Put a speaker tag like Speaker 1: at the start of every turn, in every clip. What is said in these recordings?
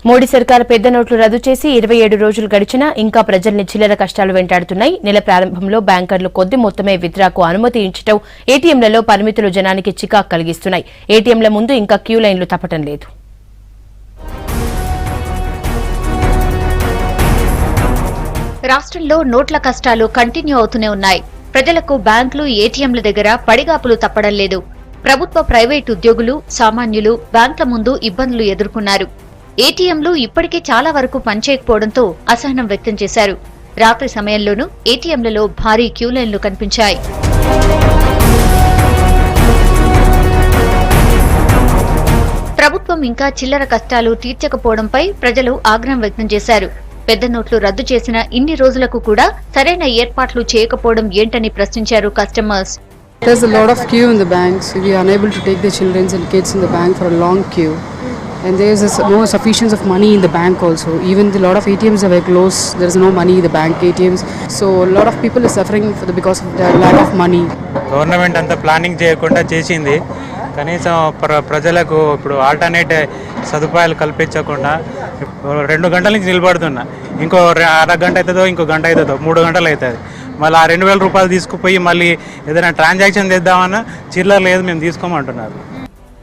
Speaker 1: మోడీ సర్కార్ పెద్ద నోట్లు రద్దు చేసి 27 రోజులు గడిచినా ఇంకా ప్రజల్ని చిల్లర కష్టాలు వెంటాడుతున్నాయి. నెల ప్రారంభంలో బ్యాంకర్లు కొద్ది మొత్తమే విత్డ్రాకు అనుమతి ఇచ్చడం ఏటీఎంలలో పరిమితులు జనానికి చికాకు కలిగిస్తున్నాయి. ఏటీఎంల ముందు ఇంకా క్యూ లైన్లు తప్పటం లేదు.
Speaker 2: రాష్ట్రంలో నోట్ల కష్టాలు కంటిన్యూ అవుతూనే ఉన్నాయి. ప్రజలకు బ్యాంకులు, ఏటీఎంల దగ్గర పడిగాపులు తప్పడం లేదు. ప్రభుత్వ, ప్రైవేటు ఉద్యోగులు, సామాన్యులు బ్యాంకుల ముందు ఇబ్బందులు ఎదుర్కొన్నారు. ఏటీఎంలు ఇప్పటికే చాలా వరకు పనిచేయకపోవడంతో అసహనం వ్యక్తం చేశారు. రాత్రి సమయంలోనూ ఏటీఎంలలో భారీ క్యూ లైన్లు కనిపించాయి. ప్రభుత్వం ఇంకా చిల్లర కష్టాలు తీర్చకపోవడంపై ప్రజలు ఆగ్రహం వ్యక్తం చేశారు. పెద్ద నోట్లు రద్దు చేసిన ఇన్ని రోజులకు కూడా సరైన ఏర్పాట్లు చేయకపోవడం ఏంటని ప్రశ్నించారు customers.
Speaker 3: There's a lot of queue in the banks. We are unable to take the children and kids in the bank for a long queue. And there is no sufficiency of money in the bank also. Even a lot of ATMs are very close. There is no money in the bank ATMs. So a lot of people are suffering because of the lack of money.
Speaker 4: Government అంతా planning చేయకుండా చేసింది. కనీసం ప్రజలకు ఇప్పుడు alternate సదుపాయాలు కల్పించకుండా 2 గంటల నుంచి నిలబడుతున్నా. ఇంకో అరగంట అవుతుందో, ఇంకో గంట అవుతుందో, 3 గంటలు అవుతుంది. మళ్ళీ ఆ 2000 రూపాయలు తీసుకుపోయి మళ్ళీ ఏదైనా ట్రాన్సాక్షన్ చేద్దామన్నా చిల్లర లేదు, మేము తీసుకోమంటున్నారు.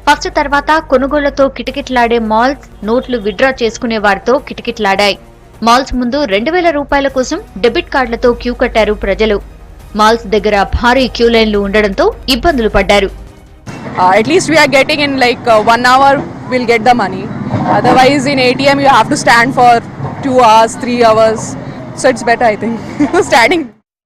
Speaker 2: ఫస్ట్ తర్వాత కొనుగోళ్లతో కిటకిటలాడే మాల్స్ నోట్లు విత్డ్రా చేసుకునే వారితో కిటకిటలాడాయి. మాల్స్ ముందు 2000 రూపాయల కోసం డెబిట్ కార్డులతో క్యూ కట్టారు ప్రజలు. మాల్స్ దగ్గర భారీ క్యూ లైన్లు ఉండడంతో ఇబ్బందులు పడ్డారు.
Speaker 5: At least we are getting in like 1 hour we'll get the money. Otherwise in ATM you have to stand for 2 hours, 3 hours. So it's better I think standing.